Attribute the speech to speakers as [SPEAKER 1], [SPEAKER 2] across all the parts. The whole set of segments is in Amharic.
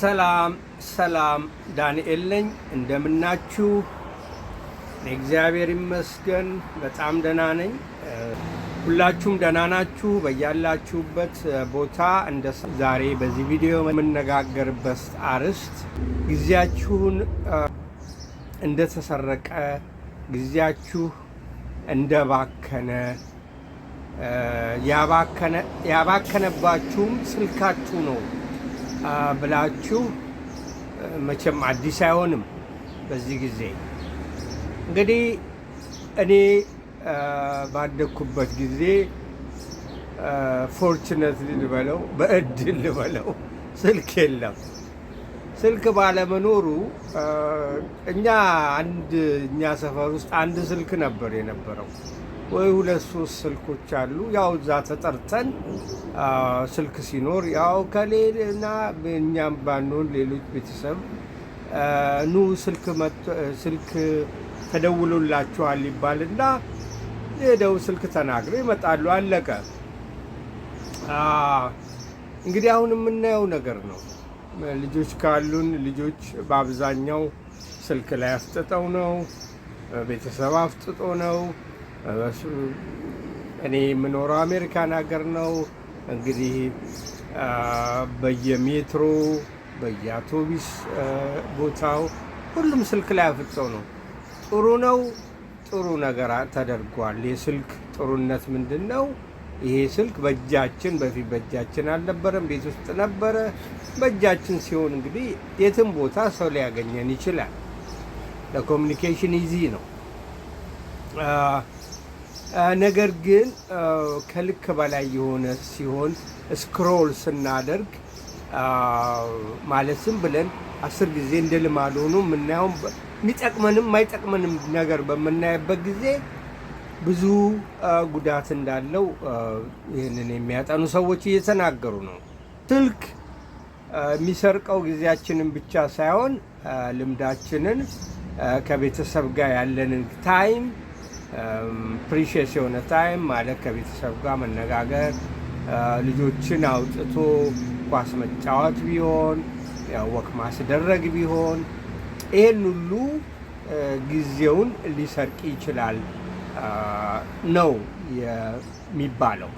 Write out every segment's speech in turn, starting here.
[SPEAKER 1] ሰላም ሰላም፣ ዳንኤል ነኝ። እንደምናችሁ? እግዚአብሔር ይመስገን በጣም ደህና ነኝ። ሁላችሁም ደህና ናችሁ? በያላችሁበት ቦታ እንደ ዛሬ በዚህ ቪዲዮ የምነጋገርበት አርዕስት ጊዜያችሁን እንደተሰረቀ፣ ጊዜያችሁ እንደባከነ፣ ያባከነባችሁም ስልካችሁ ነው ብላችሁ መቼም አዲስ አይሆንም። በዚህ ጊዜ እንግዲህ እኔ ባደኩበት ጊዜ ፎርቹኔት ልበለው በእድል ልበለው ስልክ የለም። ስልክ ባለመኖሩ እኛ ሰፈር ውስጥ አንድ ስልክ ነበር የነበረው፣ ወይ ሁለት ሶስት ስልኮች አሉ። ያው እዛ ተጠርተን ስልክ ሲኖር ያው ከሌልና እኛም ባንሆን ሌሎች ቤተሰብ ኑ ስልክ ተደውሎላችኋል ይባልና ሄደው ስልክ ተናግረው ይመጣሉ። አለቀ። እንግዲህ አሁን የምናየው ነገር ነው። ልጆች ካሉን ልጆች በአብዛኛው ስልክ ላይ አፍጥጠው ነው፣ ቤተሰብ አፍጥጦ ነው። እኔ የምኖረው አሜሪካን ሀገር ነው። እንግዲህ በየሜትሮ በየአውቶቢስ ቦታው ሁሉም ስልክ ላይ አፍጥጠው ነው። ጥሩ ነው፣ ጥሩ ነገር ተደርጓል። የስልክ ጥሩነት ምንድን ነው? ይሄ ስልክ በእጃችን በፊት በእጃችን አልነበረም፣ ቤት ውስጥ ነበረ። በእጃችን ሲሆን እንግዲህ የትም ቦታ ሰው ሊያገኘን ይችላል። ለኮሚኒኬሽን ኢዚ ነው። ነገር ግን ከልክ በላይ የሆነ ሲሆን ስክሮል ስናደርግ ማለትም ብለን 10 ጊዜ እንደ ልማድ ሆኖ የምናየው የሚጠቅመንም የማይጠቅመንም ነገር በምናይበት ጊዜ ብዙ ጉዳት እንዳለው ይህንን የሚያጠኑ ሰዎች እየተናገሩ ነው። ስልክ የሚሰርቀው ጊዜያችንን ብቻ ሳይሆን ልምዳችንን፣ ከቤተሰብ ጋር ያለንን ታይም፣ ፕሪሺየስ የሆነ ታይም ማለት ከቤተሰብ ጋር መነጋገር፣ ልጆችን አውጥቶ ኳስ መጫወት ቢሆን፣ ወክ ማስደረግ ቢሆን፣ ይህን ሁሉ ጊዜውን ሊሰርቅ ይችላል ነው የሚባለው።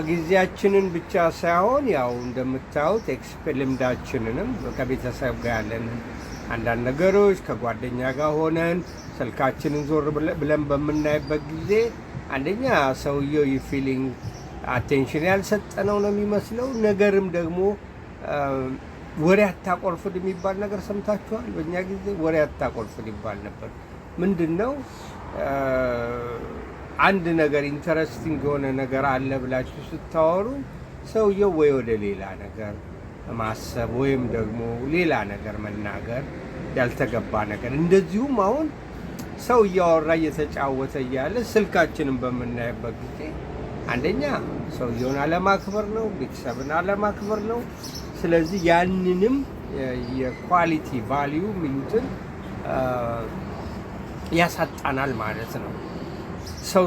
[SPEAKER 1] ጊዜያችንን ብቻ ሳይሆን ያው እንደምታዩት ልምዳችንንም ከቤተሰብ ጋር ያለንን አንዳንድ ነገሮች ከጓደኛ ጋር ሆነን ስልካችንን ዞር ብለን በምናይበት ጊዜ አንደኛ ሰውየው የፊሊንግ አቴንሽን ያልሰጠነው ነው የሚመስለው። ነገርም ደግሞ ወሬ አታቆርፍድ የሚባል ነገር ሰምታችኋል? በእኛ ጊዜ ወሬ አታቆርፍድ ይባል ነበር። ምንድን ነው? አንድ ነገር ኢንተረስቲንግ የሆነ ነገር አለ ብላችሁ ስታወሩ ሰውየው ወይ ወደ ሌላ ነገር ማሰብ ወይም ደግሞ ሌላ ነገር መናገር፣ ያልተገባ ነገር። እንደዚሁም አሁን ሰው እያወራ እየተጫወተ እያለ ስልካችንን በምናይበት ጊዜ አንደኛ ሰውየውን አለማክበር ነው፣ ቤተሰብን አለማክበር ነው። ስለዚህ ያንንም የኳሊቲ ቫሊዩ የሚሉትን ያሳጣናል ማለት ነው።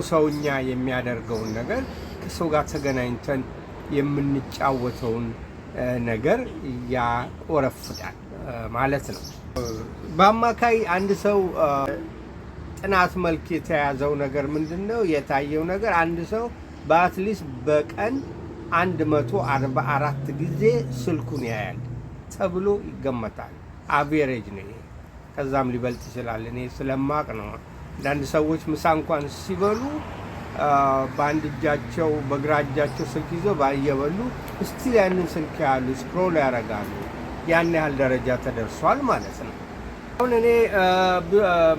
[SPEAKER 1] ሰውኛ የሚያደርገውን ነገር ከሰው ጋር ተገናኝተን የምንጫወተውን ነገር ያቆረፍዳል ማለት ነው። በአማካይ አንድ ሰው ጥናት መልክ የተያዘው ነገር ምንድን ነው? የታየው ነገር አንድ ሰው በአትሊስት በቀን 144 ጊዜ ስልኩን ያያል ተብሎ ይገመታል። አቬሬጅ ነው ይሄ። ከዛም ሊበልጥ ይችላል። እኔ ስለማቅ ነው። አንዳንድ ሰዎች ምሳ እንኳን ሲበሉ በአንድ እጃቸው በግራ እጃቸው ስልክ ይዘው እየበሉ እስቲል ያንን ስልክ ያሉ ስክሮል ያደርጋሉ። ያን ያህል ደረጃ ተደርሷል ማለት ነው። አሁን እኔ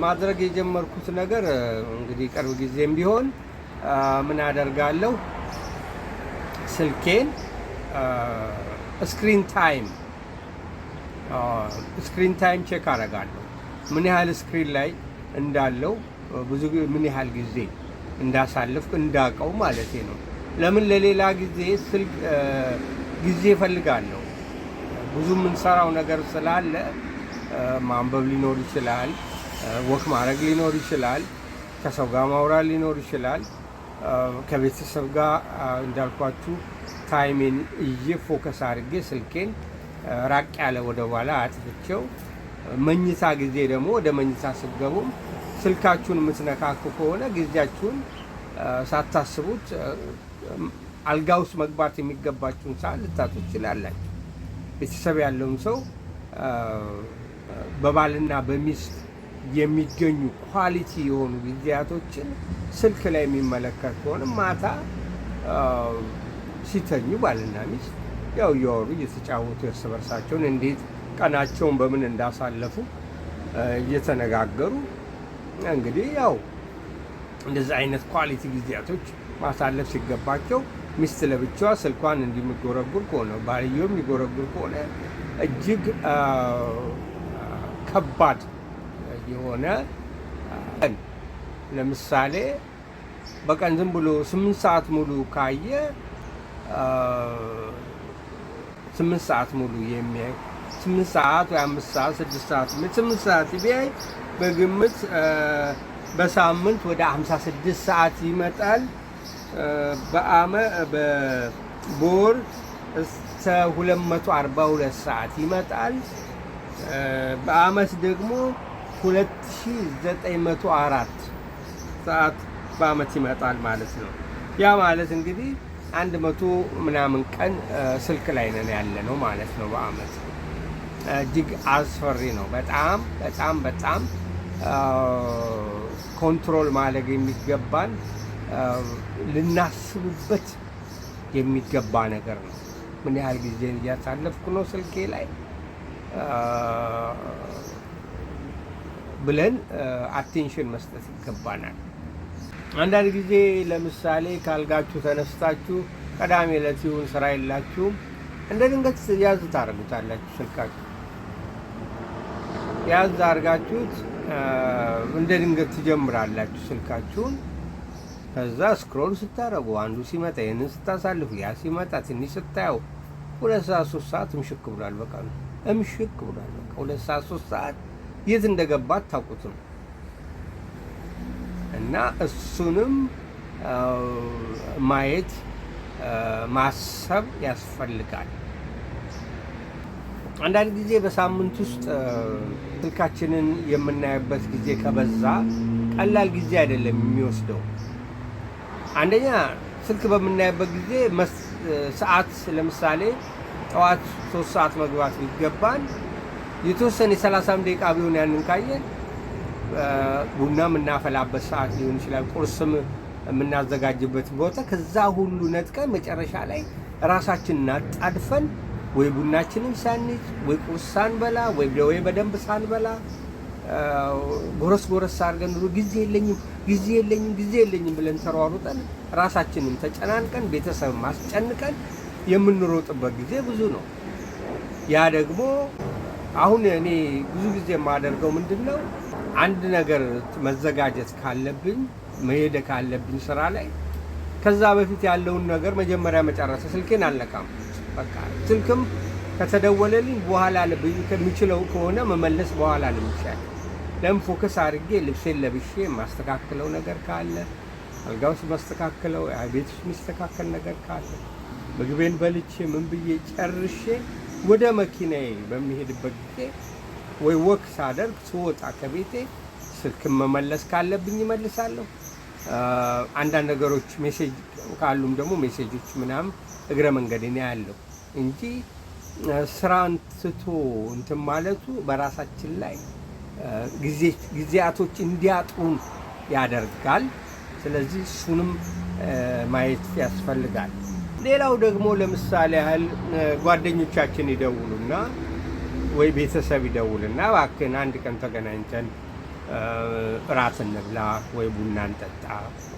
[SPEAKER 1] ማድረግ የጀመርኩት ነገር እንግዲህ ቅርብ ጊዜም ቢሆን ምን አደርጋለሁ፣ ስልኬን ስክሪን ታይም ቼክ አደርጋለሁ። ምን ያህል ስክሪን ላይ እንዳለው ምን ያህል ጊዜ እንዳሳልፍኩ እንዳውቀው ማለት ነው። ለምን ለሌላ ጊዜ ስልክ ጊዜ እፈልጋለሁ። ብዙ የምንሰራው ነገር ስላለ ማንበብ ሊኖር ይችላል፣ ወክ ማድረግ ሊኖር ይችላል፣ ከሰው ጋር ማውራት ሊኖር ይችላል። ከቤተሰብ ጋር እንዳልኳችሁ ታይሜን እዬ ፎከስ አድርጌ ስልኬን ራቅ ያለ ወደ ኋላ አጥፍቼው፣ መኝታ ጊዜ ደግሞ ወደ መኝታ ስትገቡም ስልካችሁን የምትነካኩ ከሆነ ጊዜያችሁን ሳታስቡት አልጋ ውስጥ መግባት የሚገባችሁን ሰዓት ልታጡ ትችላላችሁ። ቤተሰብ ያለውን ሰው በባልና በሚስት የሚገኙ ኳሊቲ የሆኑ ጊዜያቶችን ስልክ ላይ የሚመለከት ከሆነ ማታ ሲተኙ ባልና ሚስት ያው እያወሩ እየተጫወቱ እርስ በርሳቸውን እንዴት ቀናቸውን በምን እንዳሳለፉ እየተነጋገሩ እንግዲህ ያው እንደዚህ አይነት ኳሊቲ ጊዜያቶች ማሳለፍ ሲገባቸው ሚስት ለብቻዋ ስልኳን እንዲጎረጉር ከሆነ ባልየው የሚጎረጉር ከሆነ እጅግ ከባድ የሆነ ለምሳሌ በቀን ዝም ብሎ 8 ሰዓት ሙሉ ካየ 8 ሰዓት ሙሉ የሚያይ 8 ሰዓት ወይ 5 ሰዓት 6 ሰዓት 8 ሰዓት ቢያይ በግምት በሳምንት ወደ 56 ሰዓት ይመጣል። በወር እስከ 242 ሰዓት ይመጣል። በአመት ደግሞ 2904 ሰዓት በአመት ይመጣል ማለት ነው። ያ ማለት እንግዲህ 100 ምናምን ቀን ስልክ ላይ ነን ያለ ነው ማለት ነው በአመት። እጅግ አስፈሪ ነው። በጣም በጣም በጣም ኮንትሮል ማድረግ የሚገባን ልናስብበት የሚገባ ነገር ነው። ምን ያህል ጊዜ እያሳለፍኩ ነው ስልኬ ላይ ብለን አቴንሽን መስጠት ይገባናል። አንዳንድ ጊዜ ለምሳሌ ካልጋችሁ ተነስታችሁ ቀዳሜ ዕለት ይሁን ስራ የላችሁም፣ እንደ ድንገት ያዝ ታደርጉታላችሁ። ስልካችሁ ያዝ አድርጋችሁት እንደ ድንገት ትጀምራላችሁ ስልካችሁን። ከዛ ስክሮል ስታደርጉ አንዱ ሲመጣ ይህንን ስታሳልፉ ያ ሲመጣ ትንሽ ስታየው 2 ሰዓት 3 ሰዓት እምሽክ ብሏል። በቃ እምሽክ ብሏል። በቃ 2 ሰዓት 3 ሰዓት የት እንደገባ አታውቁትም። እና እሱንም ማየት ማሰብ ያስፈልጋል። አንዳንድ ጊዜ በሳምንት ውስጥ ስልካችንን የምናይበት ጊዜ ከበዛ ቀላል ጊዜ አይደለም የሚወስደው። አንደኛ ስልክ በምናይበት ጊዜ ሰዓት ለምሳሌ ጠዋት 3 ሰዓት መግባት ቢገባን የተወሰነ 30 ደቂቃ ቢሆን ያንን ካየን ቡና የምናፈላበት ሰዓት ሊሆን ይችላል፣ ቁርስም የምናዘጋጅበት ቦታ ከዛ ሁሉ ነጥቀን መጨረሻ ላይ ራሳችንን አጣድፈን ወይ ቡናችንን ሳንይዝ ወይ ቁርስ ሳንበላ ወይ በደንብ ሳንበላ ጎረስ አድርገን ጊዜ የለኝም ብለን ተሯሩጠን ራሳችንን ተጨናንቀን ቤተሰብ ማስጨንቀን የምንሮጥበት ጊዜ ብዙ ነው። ያ ደግሞ አሁን እኔ ብዙ ጊዜ የማደርገው ምንድነው፣ አንድ ነገር መዘጋጀት ካለብኝ መሄድ ካለብኝ ስራ ላይ ከዛ በፊት ያለውን ነገር መጀመሪያ መጨረስ። ስልኬን አልነካም። በቃ ስልክም ከተደወለልኝ በኋላ ከሚችለው ከሆነ መመለስ በኋላ ነው የሚሻለው። ለምን ፎከስ አድርጌ ልብሴን ለብሼ የማስተካክለው ነገር ካለ አልጋ ውስጥ ማስተካክለው፣ ቤት ውስጥ የሚስተካከል ነገር ካለ ምግቤን በልቼ ምን ብዬ ጨርሼ ወደ መኪናዬ በሚሄድበት ጊዜ ወይ ወክ ሳደርግ ስወጣ ከቤቴ ስልክም መመለስ ካለብኝ እመልሳለሁ። አንዳንድ ነገሮች ሜሴጅ ካሉም ደግሞ ሜሴጆች ምናምን እግረ መንገዴን ያለው እንጂ ስራን ትቶ እንትን ማለቱ በራሳችን ላይ ጊዜያቶች እንዲያጥሩን ያደርጋል። ስለዚህ እሱንም ማየት ያስፈልጋል። ሌላው ደግሞ ለምሳሌ ያህል ጓደኞቻችን ይደውሉና ወይ ቤተሰብ ይደውልና እባክህን አንድ ቀን ተገናኝተን እራት እንብላ ወይ ቡና እንጠጣ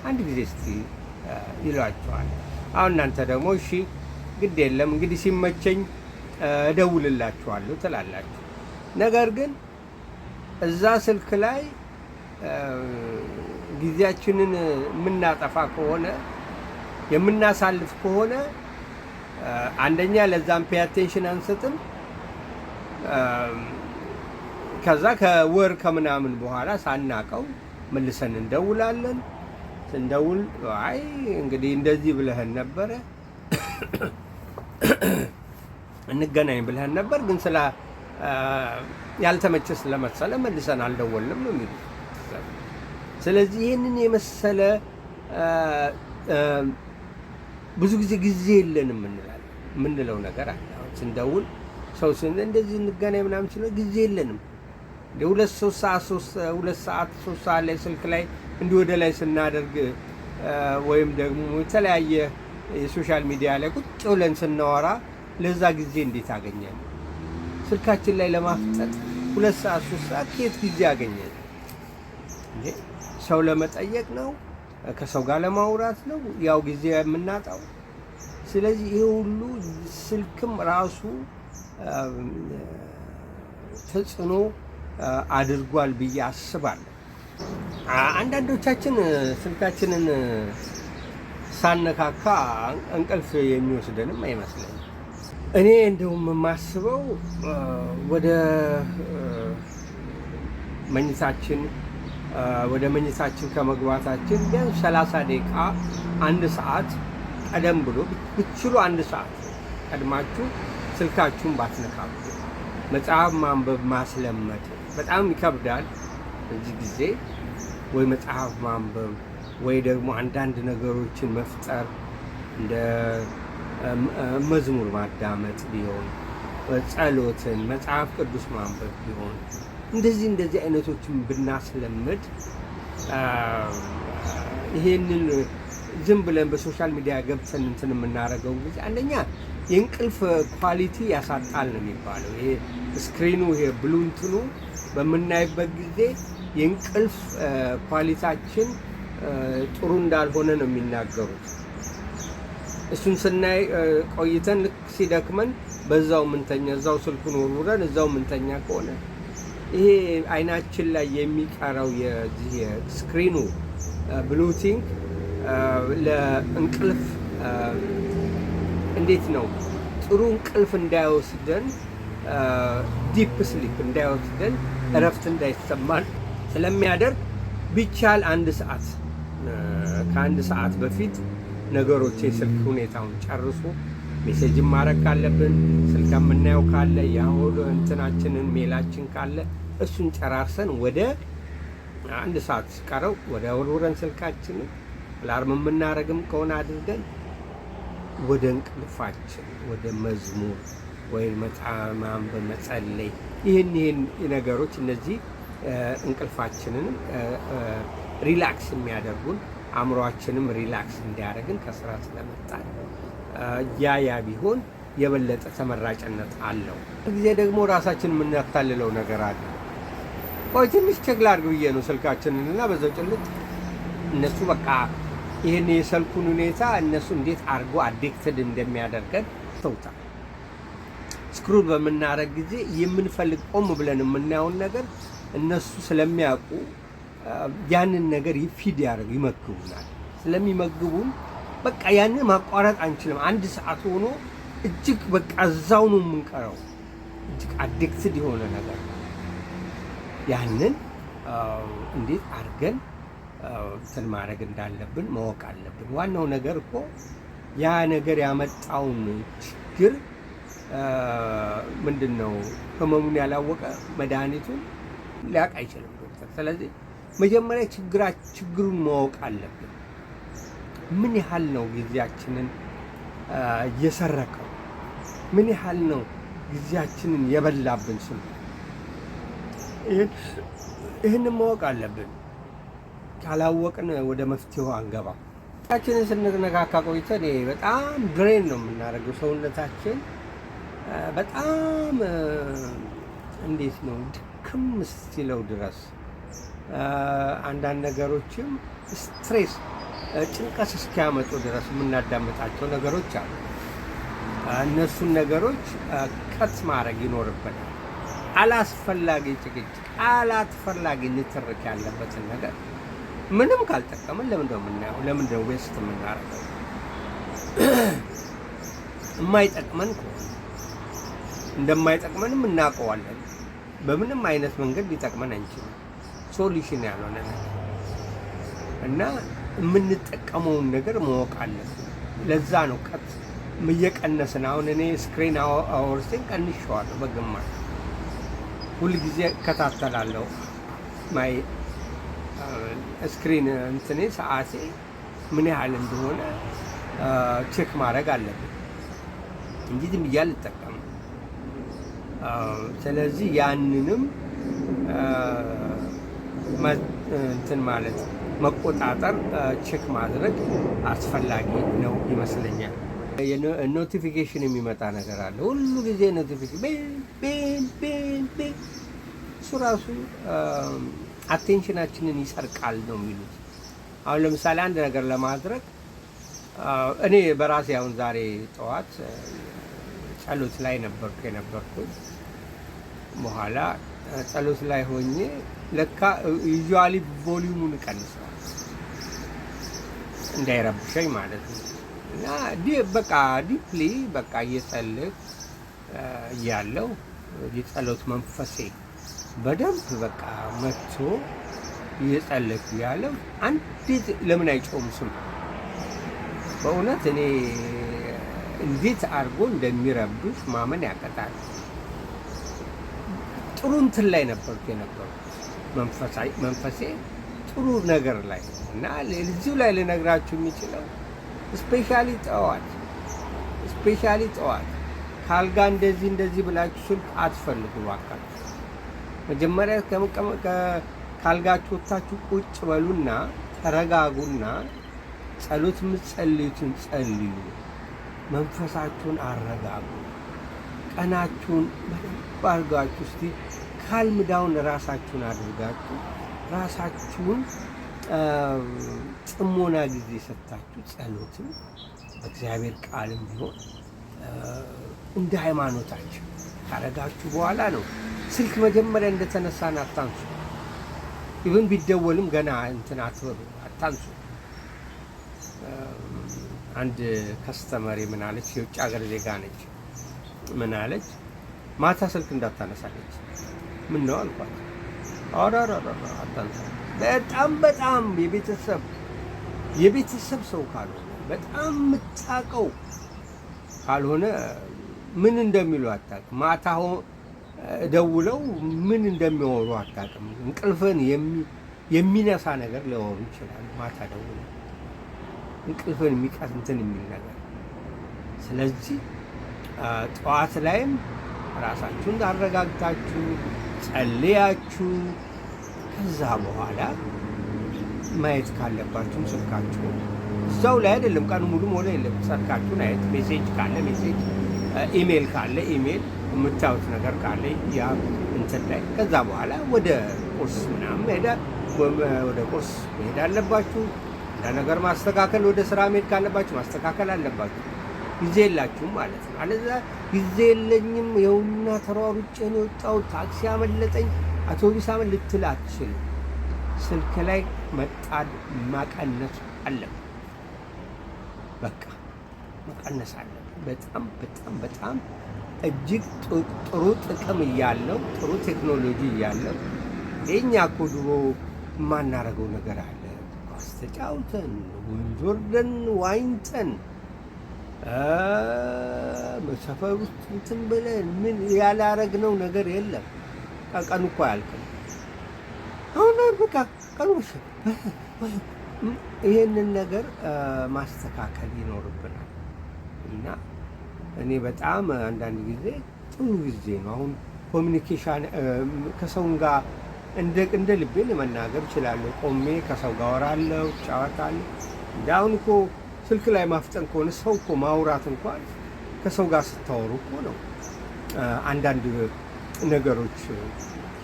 [SPEAKER 1] አንድ ጊዜ እስቲ ይሏቸዋል። አሁን እናንተ ደግሞ እሺ ግድ የለም እንግዲህ ሲመቸኝ እደውልላችኋለሁ ትላላችሁ። ነገር ግን እዛ ስልክ ላይ ጊዜያችንን የምናጠፋ ከሆነ የምናሳልፍ ከሆነ አንደኛ ለዛም ፔይ አቴንሽን አንሰጥም። ከዛ ከወር ከምናምን በኋላ ሳናቀው መልሰን እንደውላለን። ስንደውል አይ እንግዲህ እንደዚህ ብለህን ነበረ እንገናኝ ብለህን ነበር፣ ግን ስለ ያልተመቸ ስለመሰለ መልሰን አልደወልንም ነው የሚሉት። ስለዚህ ይህንን የመሰለ ብዙ ጊዜ የለንም የምንለው ነገር አለ። አሁን ስንደውል ሰው እንደዚህ እንገናኝ ምናምን ሲለው ጊዜ የለንም። ሁለት ሰዓት ላይ ስልክ ላይ እንዲህ ወደ ላይ ስናደርግ ወይም ደግሞ የተለያየ የሶሻል ሚዲያ ላይ ቁጭ ብለን ስናወራ ለዛ ጊዜ እንዴት አገኘን? ስልካችን ላይ ለማፍጠጥ 2 ሰዓት 3 ሰዓት ከየት ጊዜ አገኘን? ሰው ለመጠየቅ ነው? ከሰው ጋር ለማውራት ነው ያው ጊዜ የምናጣው? ስለዚህ ይሄ ሁሉ ስልክም ራሱ ተጽዕኖ አድርጓል ብዬ አስባለሁ። አንዳንዶቻችን ስልካችንን ሳነካካ እንቅልፍ የሚወስደንም አይመስለኝም። እኔ እንደውም የማስበው ወደ መኝታችን ከመግባታችን ቢያንስ 30 ደቂቃ 1 ሰዓት ቀደም ብሎ ብትችሉ 1 ሰዓት ቀድማችሁ ስልካችሁን ባትነካኩ መጽሐፍ ማንበብ ማስለመድ በጣም ይከብዳል እዚህ ጊዜ። ወይ መጽሐፍ ማንበብ ወይ ደግሞ አንዳንድ ነገሮችን መፍጠር እንደ መዝሙር ማዳመጥ ቢሆን፣ ጸሎትን፣ መጽሐፍ ቅዱስ ማንበብ ቢሆን እንደዚህ አይነቶችን ብናስለምድ ይሄንን ዝም ብለን በሶሻል ሚዲያ ገብተን እንትን የምናደርገው ጊዜ አንደኛ የእንቅልፍ ኳሊቲ ያሳጣል ነው የሚባለው። ይሄ ስክሪኑ ይሄ ብሉ እንትኑ በምናይበት ጊዜ የእንቅልፍ ኳሊታችን ጥሩ እንዳልሆነ ነው የሚናገሩት። እሱን ስናይ ቆይተን ልክ ሲደክመን በዛው ምንተኛ እዛው ስልኩን ወርውረን እዛው ምንተኛ ከሆነ ይሄ አይናችን ላይ የሚቀረው የዚህ የስክሪኑ ብሉቲንግ ለእንቅልፍ እንዴት ነው ጥሩ እንቅልፍ እንዳይወስደን ዲፕ ስሊፕ እንዳይወስደን እረፍት እንዳይሰማን ስለሚያደርግ ቢቻል 1 ሰዓት ከ1 ሰዓት በፊት ነገሮች የስልክ ሁኔታውን ጨርሶ ሜሴጅን ማድረግ ካለብን ስልክ የምናየው ካለ ያሁሉ እንትናችንን ሜላችን ካለ እሱን ጨራርሰን ወደ 1 ሰዓት ሲቀረው ወደ ወርውረን ስልካችንን አላርም የምናደርግም ከሆነ አድርገን ወደ እንቅልፋችን ወደ መዝሙር ወይ መጽሐፍ በመጸለይ ይህን ነገሮች እነዚህ እንቅልፋችንን ሪላክስ የሚያደርጉን አእምሯችንም ሪላክስ እንዲያደርግን ከስራ ስለመጣን ያ ቢሆን የበለጠ ተመራጭነት አለው። ጊዜ ደግሞ ራሳችን የምናታልለው ነገር አለ። ቆይ ትንሽ ቼክ ላድርግ ብዬ ነው ስልካችንን እና በዛው ጭልጥ እነሱ በቃ ይህን የስልኩን ሁኔታ እነሱ እንዴት አድርጎ አዲክትድ እንደሚያደርገን ተውታል። ስክሩል በምናደርግ ጊዜ የምንፈልግ ቆም ብለን የምናየውን ነገር እነሱ ስለሚያውቁ ያንን ነገር ፊድ ይመግቡናል። ስለሚመግቡን በቃ ያንን ማቋረጥ አንችልም። 1 ሰዓት ሆኖ እጅግ በቃ እዛው ነው የምንቀረው። እጅግ አዲክትድ የሆነ ነገር ያንን እንዴት አድርገን እንትን ማድረግ እንዳለብን ማወቅ አለብን። ዋናው ነገር እኮ ያ ነገር ያመጣውን ችግር ምንድን ነው? ህመሙን ያላወቀ መድኃኒቱን ሊያውቅ አይችልም ዶክተር። ስለዚህ መጀመሪያ ችግሩን ማወቅ አለብን። ምን ያህል ነው ጊዜያችንን እየሰረቀው? ምን ያህል ነው ጊዜያችንን የበላብን? ስሉ ይህንን ማወቅ አለብን። ካላወቅን ወደ መፍትሄው አንገባም። ቻችንን ስንነካካ ቆይተን በጣም ድሬን ነው የምናደርገው። ሰውነታችን በጣም እንዴት ነው ድክም እስኪለው ድረስ አንዳንድ ነገሮችም ስትሬስ ጭንቀት እስኪያመጡ ድረስ የምናዳምጣቸው ነገሮች አሉ። እነሱን ነገሮች ከት ማድረግ ይኖርብናል። አላስፈላጊ ጭቅጭቅ፣ አላስፈላጊ ንትርክ ያለበትን ነገር ምንም ካልጠቀምን ለምንድነው የምናየው? ለምንድነው ዌስት የምናደርገው? የማይጠቅመን ከሆነ እንደማይጠቅመንም እናውቀዋለን። በምንም አይነት መንገድ ሊጠቅመን አንችልም። ሶሉሽን ያልሆነ ነገር እና የምንጠቀመውን ነገር ማወቅ አለብን። ለዛ ነው ቀጥ እየቀነስን አሁን እኔ ስክሪን አወርሴን ቀንሼዋለሁ በግማሽ። ሁልጊዜ እከታተላለሁ ማይ ስክሪን እንትኔ ሰዓቴ ምን ያህል እንደሆነ ቼክ ማድረግ አለብን እንጂ ዝም ብዬ አልጠቀምም። ስለዚህ ያንንም እንትን ማለት መቆጣጠር ቼክ ማድረግ አስፈላጊ ነው ይመስለኛል። ኖቲፊኬሽን የሚመጣ ነገር አለ ሁሉ ጊዜ ኖቲፊኬሽን እሱ ራሱ አቴንሽናችንን ይሰርቃል ነው የሚሉት። አሁን ለምሳሌ አንድ ነገር ለማድረግ እኔ በራሴ አሁን ዛሬ ጠዋት ጸሎት ላይ የነበርኩት በኋላ ጸሎት ላይ ሆኜ ለካ ዩዥዋሊ ቮሊዩሙን እቀንሰዋል እንዳይረብሸኝ ማለት ነው። እና በቃ ዲፕሊ በቃ እየጸለይኩ እያለሁ የጸሎት መንፈሴ በደንብ በቃ መጥቶ እየጸለይኩ እያለሁ አንዲት ለምን አይጮህም ስም በእውነት እኔ እንዴት አድርጎ እንደሚረብሽ ማመን ያቀጣል። ጥሩ እንትን ላይ የነበርኩት መንፈሴ ጥሩ ነገር ላይ እና እዚሁ ላይ ልነግራችሁ የሚችለው ስፔሻሊ ጠዋት ካልጋ እንደዚህ ብላችሁ ስልክ አትፈልጉ እባካችሁ። መጀመሪያ ካልጋችሁ ወጥታችሁ ቁጭ በሉና ተረጋጉና ጸሎት የምትጸልዩትን ጸልዩ። መንፈሳችሁን አረጋጉ። ቀናችሁን በደንብ አድርጋችሁ እስቲ ካልም ዳውን ራሳችሁን አድርጋችሁ ራሳችሁን ጥሞና ጊዜ ሰጥታችሁ ጸሎትን በእግዚአብሔር ቃልም ቢሆን እንደ ሃይማኖታችሁ ካረጋችሁ በኋላ ነው ስልክ መጀመሪያ እንደተነሳን አታንሱ። ኢቭን ቢደወልም ገና እንትን አትበሉ፣ አታንሱ። አንድ ከስተመሪ ምን አለች? የውጭ ሀገር ዜጋ ነች። ምን አለች? ማታ ስልክ እንዳታነሳለች። ምን ነው አልኳት። አራራ አታንሳ። በጣም የቤተሰብ ሰው ካልሆነ በጣም የምታውቀው ካልሆነ ምን እንደሚሉ አታውቅም። ማታ ደውለው ምን እንደሚወሩ አታውቅም። እንቅልፍን የሚነሳ ነገር ሊወሩ ይችላሉ። ማታ ደውለው እንቅልፍን የሚቀንትን የሚል ነገር። ስለዚህ ጠዋት ላይም ራሳችሁን አረጋግታችሁ ጸልያችሁ ከዛ በኋላ ማየት ካለባችሁም ስልካችሁ እዛው ላይ አይደለም ቀኑ ሙሉ ሞላ የለም። ስልካችሁን አየት፣ ሜሴጅ ካለ ሜሴጅ፣ ኢሜል ካለ ኢሜል፣ የምታዩት ነገር ካለ ያ እንትን ላይ ከዛ በኋላ ወደ ቁርስ ምናምን ወደ ቁርስ መሄድ አለባችሁ። ነገር ማስተካከል ወደ ስራ መሄድ ካለባችሁ ማስተካከል አለባችሁ። ጊዜ የላችሁም ማለት ነው። አለዛ ጊዜ የለኝም የውና ተሯሩጬ ነው የወጣሁት፣ ታክሲ አመለጠኝ፣ አውቶቡስ ልትል አትችልም። ስልክ ላይ መጣድ ማቀነስ አለብን። በቃ መቀነስ አለብን። በጣም እጅግ ጥሩ ጥቅም እያለው ጥሩ ቴክኖሎጂ እያለው የኛ እኮ ድሮ የማናረገው ነገር አለ። ኳስ ተጫውተን ወንዝ ወርደን ዋኝተን በሰፈር ውስጥ እንትን ብለን ምን ያላረግነው ነገር የለም። ቀኑ እኮ አያልቅም። አሁን በቃ ቀኑ ይሄንን ነገር ማስተካከል ይኖርብናል። እና እኔ በጣም አንዳንድ ጊዜ ጥሩ ጊዜ ነው። አሁን ኮሚኒኬሽን ከሰው ጋር እንደ ልቤ ለመናገር እችላለሁ። ቆሜ ከሰው ጋር አወራለሁ፣ እጫወታለሁ። አሁን እኮ ስልክ ላይ ማፍጠን ከሆነ ሰው እኮ ማውራት እንኳን ከሰው ጋር ስታወሩ እኮ ነው። አንዳንድ ነገሮች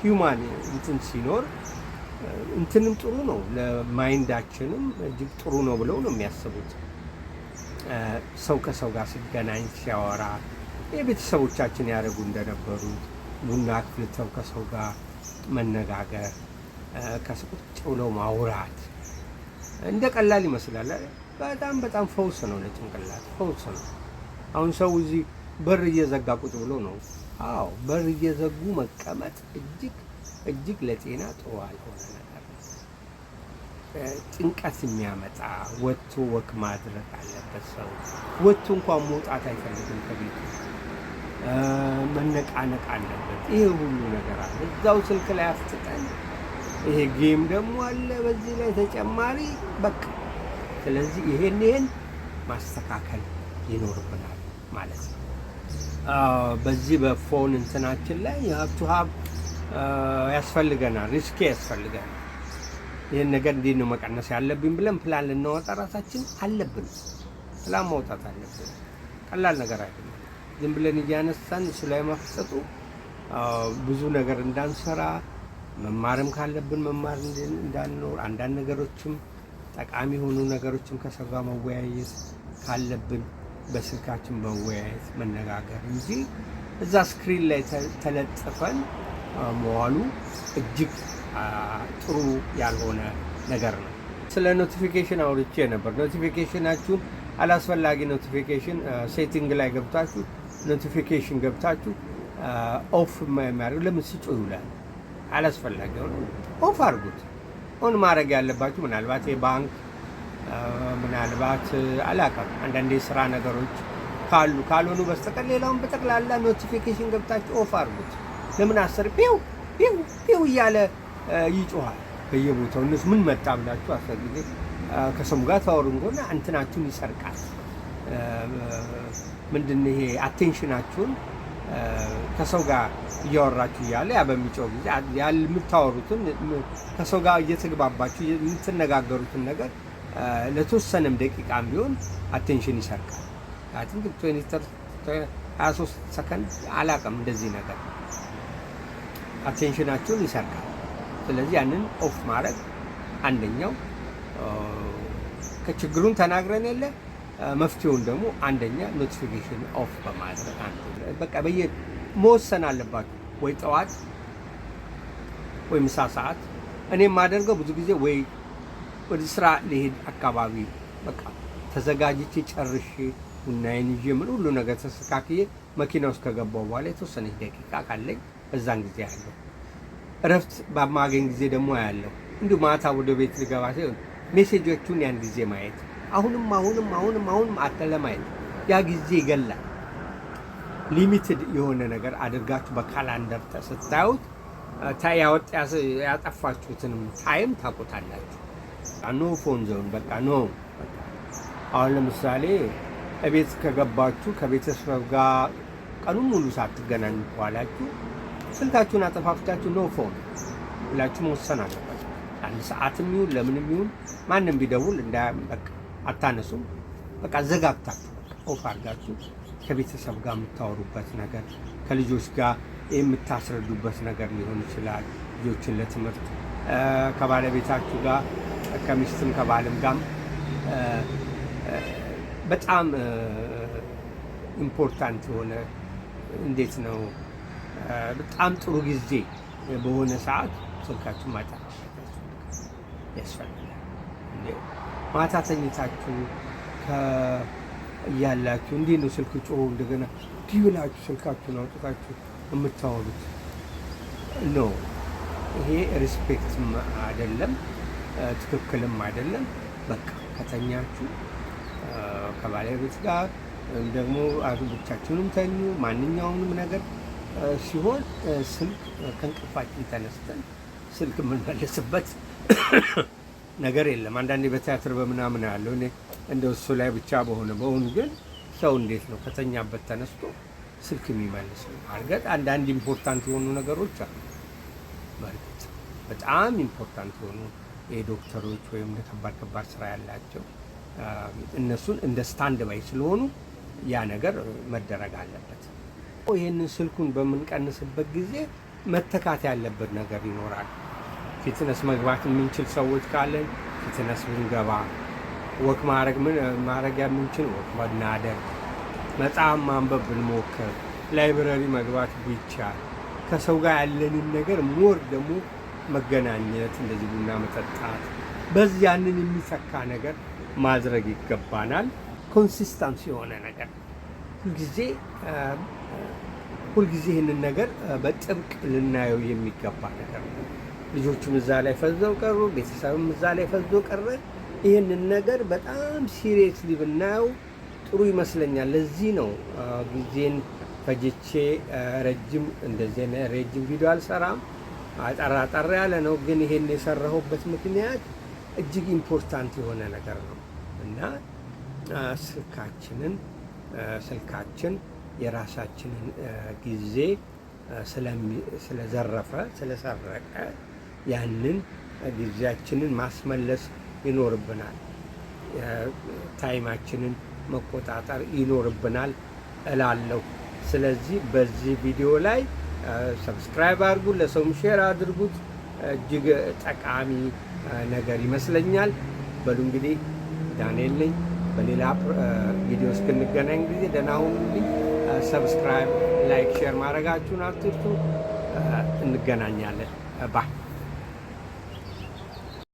[SPEAKER 1] ሂውማን እንትን ሲኖር እንትንም ጥሩ ነው፣ ለማይንዳችንም እጅግ ጥሩ ነው ብለው ነው የሚያስቡት። ሰው ከሰው ጋር ሲገናኝ ሲያወራ የቤተሰቦቻችን ያደረጉ እንደነበሩት ቡና አፍልተው ከሰው ጋር መነጋገር፣ ከስቁጭ ብለው ማውራት እንደ ቀላል ይመስላል። በጣም ፈውስ ነው፣ ለጭንቅላት ፈውስ ነው። አሁን ሰው እዚህ በር እየዘጋ ቁጭ ብሎ ነው። አዎ በር እየዘጉ መቀመጥ እጅግ ለጤና ጥሩ ያልሆነ ነገር ነው። ጭንቀት የሚያመጣ ወጥቶ ወክ ማድረግ አለበት። ሰው ወጥቶ እንኳን መውጣት አይፈልግም ከቤቱ መነቃነቅ አለበት። ይሄ ሁሉ ነገር አለ እዛው ስልክ ላይ አፍጥጠን፣ ይሄ ጌም ደግሞ አለ በዚህ ላይ ተጨማሪ በቃ። ስለዚህ ይሄን ማስተካከል ይኖርብናል ማለት ነው። በዚህ በፎን እንትናችን ላይ የሀብቱ ያስፈልገናል፣ ሪስክ ያስፈልገናል። ይህን ነገር እንዴት ነው መቀነስ ያለብን ብለን ፕላን ልናወጣ ራሳችን አለብን። ፕላን ማውጣት አለብን። ቀላል ነገር አይደለም። ዝም ብለን እያነሳን እሱ ላይ ማፍጠጡ ብዙ ነገር እንዳንሰራ፣ መማርም ካለብን መማር እንዳንኖር፣ አንዳንድ ነገሮችም ጠቃሚ የሆኑ ነገሮችም ከሰው ጋር መወያየት ካለብን በስልካችን መወያየት መነጋገር እንጂ እዛ ስክሪን ላይ ተለጥፈን መዋሉ እጅግ ጥሩ ያልሆነ ነገር ነው። ስለ ኖቲፊኬሽን አውርቼ ነበር። ኖቲፊኬሽናችሁን አላስፈላጊ ኖቲፊኬሽን ሴቲንግ ላይ ገብታችሁ ኖቲፊኬሽን ገብታችሁ ኦፍ የሚያደርግ ለምን ሲጮህ ይውላል? አላስፈላጊ ሆነ ኦፍ አድርጉት። ኦን ማድረግ ያለባችሁ ምናልባት የባንክ ምናልባት አላውቅም አንዳንድ የስራ ነገሮች ካልሆኑ በስተቀር ሌላውን በጠቅላላ ኖቲፊኬሽን ገብታችሁ ኦፍ አድርጉት። ለምን አስር ፒው ፒው ፒው እያለ ይጮሃል በየቦታው። እነሱ ምን መጣ ብላችሁ አስር ጊዜ ከሰሙ ጋር ታወሩ እንደሆነ እንትናችሁን ይሰርቃል። ምንድን ይሄ አቴንሽናችሁን ከሰው ጋር እያወራችሁ እያለ ያ በሚጮህ ጊዜ የምታወሩትን ከሰው ጋር እየተግባባችሁ የምትነጋገሩትን ነገር ለተወሰነም ደቂቃም ቢሆን አቴንሽን ይሰርቃል። አይ ቲንክ 23 ሰከንድ አላውቅም እንደዚህ ነገር አቴንሽናችሁን ይሰርቃል። ስለዚህ ያንን ኦፍ ማድረግ አንደኛው ከችግሩን ተናግረን የለ መፍትሄውን ደግሞ አንደኛ ኖቲፊኬሽን ኦፍ በማድረግ በቃ መወሰን አለባችሁ። ወይ ጠዋት ወይ ምሳ ሰዓት። እኔ የማደርገው ብዙ ጊዜ ወይ ወደ ስራ ልሄድ አካባቢ በቃ ተዘጋጅቼ ጨርሼ ቡናዬን ይዤ ምን ሁሉ ነገር ተስተካክዬ መኪና ውስጥ ከገባሁ በኋላ የተወሰነች ደቂቃ ካለኝ በዛን ጊዜ ያለው እረፍት በማገኝ ጊዜ ደግሞ ያለው እንዲሁ ማታ ወደ ቤት ልገባ ሲሆን ሜሴጆቹን ያን ጊዜ ማየት አሁንም አለማየት ያ ጊዜ ይገላል። ሊሚትድ የሆነ ነገር አድርጋችሁ በካላንደር ስታዩት ያጠፋችሁትንም ታይም ታውቁታላችሁ። ኖ ፎን ዞን በቃ ኖ። አሁን ለምሳሌ እቤት ከገባችሁ ከቤተሰብ ጋር ቀኑን ሙሉ ሳትገናኙ በኋላችሁ ስልካችሁን አጠፋፍታችሁ ኖ ፎን ብላችሁ መወሰን አለባችሁ። አንድ ሰዓትም ይሁን ለምንም ይሁን ማንም ቢደውል በቃ አታነሱም። በቃ ዘጋግታችሁ ኦፍ አድርጋችሁ ከቤተሰብ ጋር የምታወሩበት ነገር ከልጆች ጋር የምታስረዱበት ነገር ሊሆን ይችላል። ልጆችን ለትምህርት ከባለቤታችሁ ጋር ከሚስትም ከባልም ጋር በጣም ኢምፖርታንት የሆነ እንዴት ነው በጣም ጥሩ ጊዜ በሆነ ሰዓት ስልካችሁ ማጠፋት ያስፈልጋል። ማታ ተኝታችሁ እያላችሁ እንዴት ነው ስልክ ጮሁ እንደገና ዲብላችሁ ስልካችሁን አውጥታችሁ የምታወሩት? ኖ ይሄ ሪስፔክትም አይደለም፣ ትክክልም አይደለም። በቃ ከተኛችሁ ከባለቤት ጋር ደግሞ ብቻችሁንም ተኙ። ማንኛውንም ነገር ሲሆን ስልክ ከእንቅልፋችን ተነስተን ስልክ የምንመለስበት ነገር የለም። አንዳንዴ በቲያትር በምናምን ያለው እኔ እንደ እሱ ላይ ብቻ በሆኑ ግን ሰው እንዴት ነው ከተኛበት ተነስቶ ስልክ የሚመልስ ነው? እርግጥ አንዳንድ ኢምፖርታንት የሆኑ ነገሮች አሉ። በእርግጥ በጣም ኢምፖርታንት የሆኑ የዶክተሮች ወይም ከባድ ስራ ያላቸው እነሱን እንደ ስታንድ ባይ ስለሆኑ ያ ነገር መደረግ አለበት። ይህንን ስልኩን በምንቀንስበት ጊዜ መተካት ያለበት ነገር ይኖራል። ፊትነስ መግባት የምንችል ሰዎች ካለን ፊትነስ ብንገባ፣ ወክ ማድረግ የምንችል ወክ ብናደርግ፣ መጽሐፍ ማንበብ ብንሞክር፣ ላይብረሪ መግባት ቢቻል፣ ከሰው ጋር ያለንን ነገር ሞር ደግሞ መገናኘት፣ እንደዚህ ቡና መጠጣት፣ በዚህ ያንን የሚተካ ነገር ማድረግ ይገባናል። ኮንሲስታንስ የሆነ ነገር ሁልጊዜ ይህንን ነገር በጥብቅ ልናየው የሚገባ ነገር ነው። ልጆቹም እዛ ላይ ፈዘው ቀሩ፣ ቤተሰብም እዛ ላይ ፈዞ ቀረ። ይህንን ነገር በጣም ሲሪየስሊ ብናየው ጥሩ ይመስለኛል። ለዚህ ነው ጊዜን ፈጅቼ እንደዚህ ረጅም ቪዲዮ አልሰራም። አጠር ያለ ነው፣ ግን ይሄን የሰራሁበት ምክንያት እጅግ ኢምፖርታንት የሆነ ነገር ነው እና ስልካችን የራሳችንን ጊዜ ስለሰረቀ ያንን ጊዜያችንን ማስመለስ ይኖርብናል። ታይማችንን መቆጣጠር ይኖርብናል እላለሁ። ስለዚህ በዚህ ቪዲዮ ላይ ሰብስክራይብ አድርጉ፣ ለሰውም ሼር አድርጉት። እጅግ ጠቃሚ ነገር ይመስለኛል። በሉ እንግዲህ ዳንኤል ነኝ። በሌላ ቪዲዮ እስክንገናኝ ጊዜ ደህና ሁኑልኝ። ሰብስክራይብ፣ ላይክ፣ ሼር ማድረጋችሁን አትርሱ። እንገናኛለን። ባይ